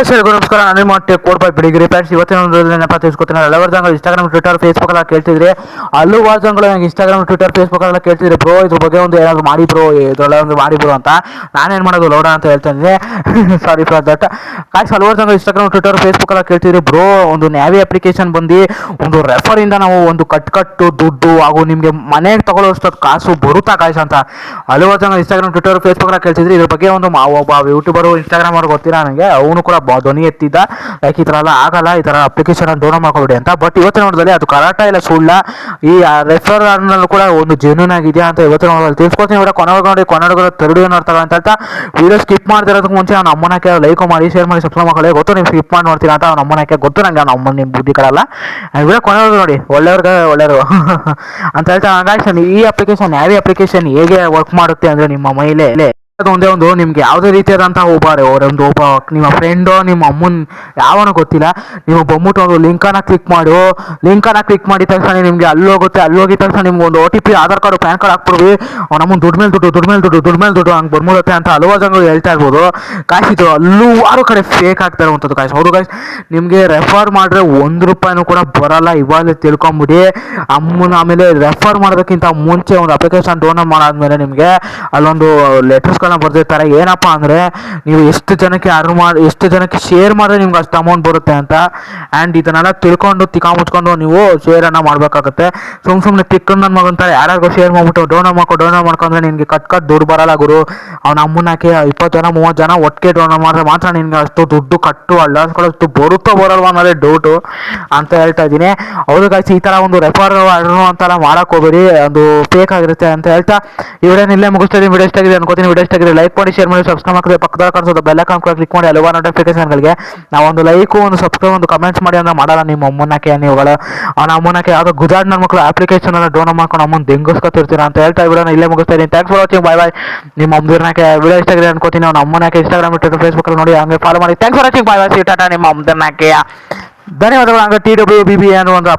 ಎಲ್ಲರಿಗೂ ನಮಸ್ಕಾರ. ನಾನು ಮಾಡಿ ಕೋಡ್ ಬೈ ಬಿಡಿಗಿರಿ ಫ್ರೆಂಡ್ಸ್. ಇವತ್ತಿನ ಒಂದು ನೆನಪ ತಿಳಿಸ್ಕೊತೀನಿ. ಹಲವಾರು ಜನ ಇನ್ಸ್ಟಾಗ್ರಾಮ್, ಟ್ವಿಟರ್, ಫೇಸ್ಬುಕ್ ಎಲ್ಲ ಕೇಳ್ತಿದ್ರೆ, ಹಲವಾರು ಜನಗಳು ನಂಗೆ ಇನ್ಸ್ಟಾಗ್ರಾಮ್, ಟ್ವಿಟರ್, ಫೇಸ್ಬುಕ್ ಎಲ್ಲ ಕೇಳ್ತಿದ್ರೆ, ಬ್ರೋ ಇದ್ರ ಬಗ್ಗೆ ಒಂದು ಏನಾದ್ರು ಮಾಡಿ ಬ್ರೋ, ಇದೊಳ್ಳೆ ಒಂದು ಮಾಡಿ ಬ್ರೋ ಅಂತ. ನಾನೇನು ಮಾಡೋದು ಲೋಡ ಅಂತ ಹೇಳ್ತಿದ್ದೆ. Sorry for that guys. ಹಲವಾರು ಜನ ಇನ್ಸ್ಟಾಗ್ರಾಮ್, ಟ್ವಿಟರ್, ಫೇಸ್ಬುಕ್ ಎಲ್ಲ ಕೇಳ್ತಿದ್ರೆ, ಬ್ರೋ ಒಂದು ನ್ಯಾವಿ ಅಪ್ಲಿಕೇಶನ್ ಬಂದು ಒಂದು ರೆಫರಿಂದ ನಾವು ಒಂದು ಕಟ್ಟು ದುಡ್ಡು ಹಾಗೂ ನಿಮಗೆ ಮನೆಗೆ ತಗೊಳ್ಳೋಷ್ಟು ಕಾಸು ಬರುತ್ತಾ ಕಾಯ್ಸ್ ಅಂತ ಹಲವಾರು ಜನ ಇನ್ಸ್ಟಾಗ್ರಾಮ್, ಟ್ವಿಟರ್, ಫೇಸ್ಬುಕ್ ಎಲ್ಲ ಕೇಳ್ತಿದ್ರೆ. ಇದ್ರ ಬಗ್ಗೆ ಒಂದು ಒಬ್ಬ ಯೂಟ್ಯೂಬರ್ ಇನ್ಸ್ಟಾಗ್ರಾಮ್ ಅವ್ರಿಗೆ ಗೊತ್ತಿಲ್ಲ ನನಗೆ, ಅವನು ಕೂಡ ಧ್ವನಿ ಎತ್ತಿದ್ದ, ಲೈಕ್ ಈ ಥರ ಎಲ್ಲ ಆಗಲ್ಲ, ಈ ಥರ ಅಪ್ಲಿಕೇಶನ್ ಡೌನ್ಲೋಡ್ ಮಾಡ್ಕೊಬಿಡಿ ಅಂತ. ಬಟ್ ಇವತ್ತಿನ ನೋಡಿದಲ್ಲಿ ಅದು ಕರೆಕ್ಟ ಇಲ್ಲ ಸುಳ್ಳ, ಈ ರೆಫರ್ ಅನ್ನೋದು ಕೂಡ ಒಂದು ಜೆನ್ಯೂನ್ ಆಗಿದೆಯಾ ಅಂತ ಇವತ್ತಿನ ನೋಡೋದು ತಿಳಿಸ್ಕೊಡ್ತೀನಿ. ಇವರ ಕೊನೆಗೆ ಕನ್ನಡಗಳ ತೆರಡು ನೋಡ್ತಾರೆ ಅಂತ ಹೇಳ್ತಾ ವಿಡಿಯೋ ಸ್ಕಿಪ್ ಮಾಡ್ತಿರೋದಕ್ಕೆ ಮುಂಚೆ ನಾನು ಅಮ್ಮನಕ್ಕೆ ಲೈಕ್ ಮಾಡಿ, ಶೇರ್ ಮಾಡಿ, ಸಬ್ಸ್ಕ್ರೈಬ್ ಮಾಡ್ಕೊಳ್ಳಿ. ಗೊತ್ತು ನೀವು ಸ್ಕಿಪ್ ಮಾಡಿ ನೋಡ್ತೀರಾ ಅಂತ, ಅವ್ನ ಅಮ್ಮನಕ್ಕೆ ಗೊತ್ತು ನನಗೆ, ಅವ್ನ ಅಮ್ಮನ ನಿಮ್ಮ ಬುದ್ಧಿ ಕಡಲ್ಲ. ವಿಡಿಯೋ ಕೊನೆವರೆಗೂ ನೋಡಿ, ಒಳ್ಳೆಯವ್ರಿಗೆ ಒಳ್ಳೆಯವರು ಅಂತ ಹೇಳ್ತಾ. ಹಾಗಾಗಿ ಈ ಅಪ್ಲಿಕೇಶನ್ ಅಪ್ಲಿಕೇಶನ್ ಹೇಗೆ ವರ್ಕ್ ಮಾಡುತ್ತೆ ಅಂದರೆ, ನಿಮ್ಮ ಮೈಲೇ ಒಂದೇ ಒಂದು ನಿಮ್ಗೆ ಯಾವುದೇ ರೀತಿಯಾದಂಥ ಒಬ್ಬ ನಿಮ್ಮ ಫ್ರೆಂಡೋ ನಿಮ್ಮ ಅಮ್ಮನ ಯಾವನೋ ಗೊತ್ತಿಲ್ಲ, ನೀವು ಬಂದ್ಬಿಟ್ಟು ಒಂದು ಲಿಂಕನ್ನು ಕ್ಲಿಕ್ ಮಾಡಿದ ತಕ್ಷಣ ನಿಮಗೆ ಅಲ್ಲೋಗುತ್ತೆ. ಅಲ್ಲೋಗಿದ ತಕ್ಷಣ ನಿಮ್ಗೆ ಒಂದು OTP, Aadhaar card, PAN card ಹಾಕ್ಬಿಡ್ವಿ, ನಮ್ಮನ್ನು ದುಡ್ಡು ಮೇಲೆ ದುಡ್ಡು ಹಂಗೆ ಬಂದ್ಬಿಡುತ್ತೆ ಅಂತ ಹಲವಾರು ಜನಗಳು ಹೇಳ್ತಾ ಇರ್ಬೋದು. ಕಾಯಿಸಿದ್ರು ಹಲವಾರು ಕಡೆ ಫೇಕ್ ಆಗ್ತಾ ಇರುವಂಥದ್ದು ಕಾಯ್ಸ್. ಹೌದು ಕಾಯ್ಸ್, ನಿಮಗೆ ರೆಫರ್ ಮಾಡಿದ್ರೆ ₹1 ಕೂಡ ಬರಲ್ಲ. ಇವಾಗಲೇ ತಿಳ್ಕೊಂಬಿಡಿ ಅಮ್ಮನ. ಆಮೇಲೆ ರೆಫರ್ ಮಾಡೋದಕ್ಕಿಂತ ಮುಂಚೆ ಒಂದು ಅಪ್ಲಿಕೇಶನ್ ಡೌನ್ಲೋಡ್ ಮಾಡಾದ್ಮೇಲೆ ನಿಮಗೆ ಅಲ್ಲೊಂದು ಲೆಟರ್ಸ್ಗಳನ್ನ ಬರ್ದಿರ್ತಾರೆ. ಏನಪ್ಪ ಅಂದರೆ, ನೀವು ಎಷ್ಟು ಜನಕ್ಕೆ ಶೇರ್ ಮಾಡಿದ್ರೆ ನಿಮ್ಗೆ ಅಷ್ಟು ಅಮೌಂಟ್ ಬರುತ್ತೆ ಅಂತ. ಆ್ಯಂಡ್ ಇದನ್ನೆಲ್ಲ ತಿಳ್ಕೊಂಡು ಮುಚ್ಕೊಂಡು ನೀವು ಶೇರನ್ನು ಮಾಡಬೇಕಾಗುತ್ತೆ. ಸುಮ್ಮನೆ ತಿಕ್ಕ ನನ್ನ ಮಗಂತಾರೆ ಯಾರಿಗೂ ಶೇರ್ ಮಾಡ್ಬಿಟ್ಟು ಡೌನ್ಲೋಡ್ ಮಾಡ್ಕೊಂಡ್ರೆ ನಿನಗೆ ಕಟ್ ದುಡ್ಡು ಬರಲ್ಲ ಗುರು. ಅವನ ಅಮ್ಮನಕ್ಕೆ 20 ಜನ 30 ಜನ ಒಟ್ಟಿಗೆ ಡೌನ್ಲೋಡ್ ಮಾಡಿದ್ರೆ ಮಾತ್ರ ನಿನಗೆ ಅಷ್ಟು ದುಡ್ಡು ಕಟ್ಟು ಅಳ್ಳಾಡ್ಸ್ಕೊಳ್ಳೋಷ್ಟು ಬರುತ್ತೋ ಬರಲ್ವ ಅನ್ನೋದೇ ಡೌಟು ಅಂತ ಹೇಳ್ತಾ ಇದ್ದೀನಿ. ಹೌದು ಗಾಯ್ಸ್, ಈ ಥರ ಒಂದು ರೆಫರ್ ಅಂತೆಲ್ಲ ಮಾಡೋಕೆ ಹೋಗ್ಬೇಡಿ, ಅದು ಫೇಕ್ ಆಗಿರುತ್ತೆ ಅಂತ ಹೇಳ್ತಾ ಇವರೇನಿಲ್ಲೇ ಮುಗಿಸ್ತಾ ಇದ್ದೀನಿ. ವಿಡಿಯೋ ಇಷ್ಟ ಆಗಿದೆ ಅನ್ಕೋತೀನಿ. ವಿಡಿಯೋ ಇಷ್ಟ ಆಗಿದೆ ಲೈಕ್ ಮಾಡಿ, ಶೇರ್ ಮಾಡಿ, ಸಬ್ಸ್ಕ್ರೈಬ್ ಮಾಡಿ, ಪಕ್ಕದಲ್ಲಿ ಕಾಣಿಸೋದು ಬೆಲ್ ಐಕಾನ್ ಕೂಡ ಕ್ಲಿಕ್ ಮಾಡಿ ಹಲವಾರು ನೋಟಿಫಿಕೇಶನ್ಗಳಿಗೆ. ನಾವು ಒಂದು ಲೈಕು, ಒಂದು ಸಬ್ಸ್ಕ್ರೈಬ್, ಒಂದು ಕಮೆಂಟ್ಸ್ ಮಾಡಿ ಅಂದ್ರೆ ಮಾಡಲ್ಲ ನಿಮ್ಮ ಅಮ್ಮನಕ್ಕೆ. ನೀವುಗಳು ಅವನ ಅಮ್ಮನಕ್ಕೆ ಯಾವುದೋ ಗುಜಾಡ್ ನನ್ನ ಮಕ್ಕಳು ಅಪ್ಲಿಕೇಶನ್ ಎಲ್ಲ ಡೌನ್ಲೋಡ್ ಮಾಡ್ಕೊಂಡು ಅಮ್ಮನ ದೆಂಗಿಸ್ಕೊತಿರ್ತೀರಾ ಅಂತ ಹೇಳ್ತಾ ವಿಡಿಯೋನ ಇಲ್ಲೇ ಮುಗಿಸ್ತಾ ಇದ್ದೀನಿ. Thanks for watching. Bye bye. ನಿಮ್ಮ ಅಮ್ಮದರ್ನಕ್ಕೆ ವಿಡಿಯೋ ಇಷ್ಟ ಆಗಿದೆ ಅನ್ಕೋತೀನಿ. ಅವ್ನ ಅಮ್ಮನಕ್ಕೆ ಇನ್ಸ್ಟಾಗ್ರಾಮ್, ಟ್ವಿಟರ್, ಫೇಸ್ಬುಕ್ ಅಲ್ಲಿ ನೋಡಿ, ಹಂಗೆ ಫಾಲೋ ಮಾಡಿ. Thanks for watching. Bye bye. ಟಾಟಾ. ನಿಮ್ಮ ಅಮ್ಮದರ್ನಕ್ಕೆ ಧನ್ಯವಾದಗಳು. ಹಂಗೆ TWBB ಅನ್ನೋ ಒಂದು